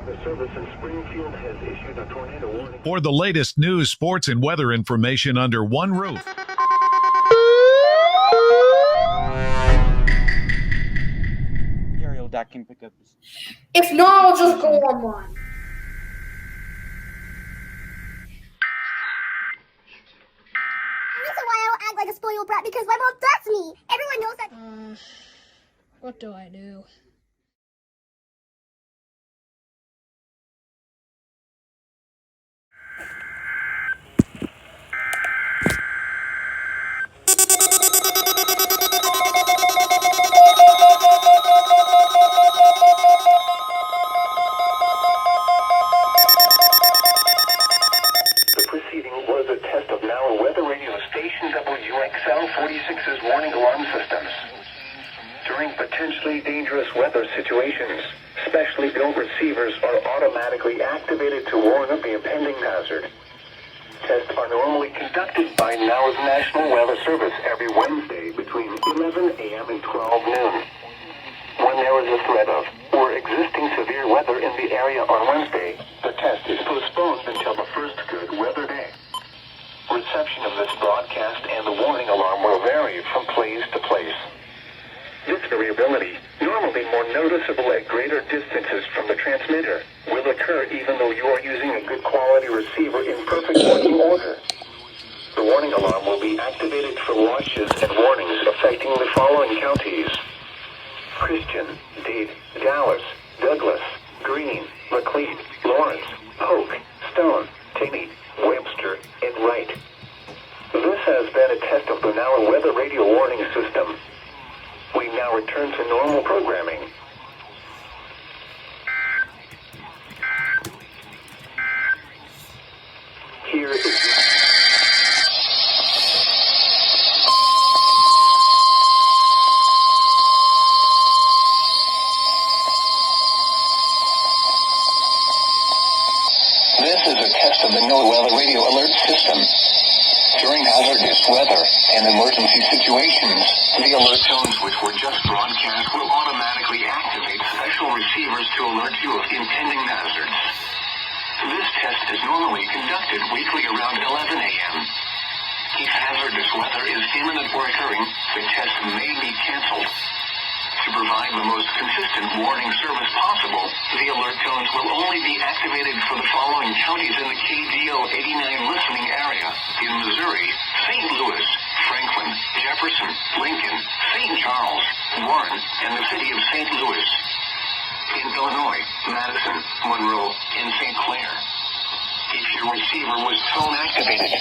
The service in Springfield has issued a tornado warning. For the latest news, sports, and weather information under one roof. Ariel, Doc can pick up this. If not, I'll just go online. Once a while, I act like a spoiled brat because my mom does me. Everyone knows that. What do I do? The proceeding was a test of NOAA weather radio station WXL46's warning alarm systems. During potentially dangerous weather situations, specially built receivers are automatically activated to warn of the impending hazard. Tests are normally conducted by NOAA's National Weather Service every Wednesday between 11 a.m. and 12 noon. When there is a threat of or existing severe weather in the area on Wednesday, the test is postponed until the first good weather day. Reception of this broadcast and the warning alarm will vary from place to place. This variability, normally more noticeable at greater distances from the transmitter, will occur even though you are using a good quality receiver in perfect working order. The warning alarm will be activated for watches and warnings affecting the following counties: Christian, Dade, Dallas, Douglas, Greene, McLean, Lawrence, Polk, Stone, Taney, Webster, and Wright. This has been a test of the NOAA Weather Radio Warning System. We now return to normal programming. Here is... This is a test of the NOAA Weather Radio Alert System. During hazardous weather and emergency situations, the alert tones which were just broadcast will automatically activate special receivers to alert you of impending hazards. This test is normally conducted weekly around 11 a.m. If hazardous weather is imminent or occurring, the test may be canceled. To provide the most consistent warning service possible, the alert tones will only be activated for the following counties in the KDO89 listening area: in Missouri, St. Louis, Franklin, Jefferson, Lincoln, St. Charles, Warren, and the city of St. Louis. In Illinois, Madison, Monroe, and St. Clair. If your receiver was tone activated,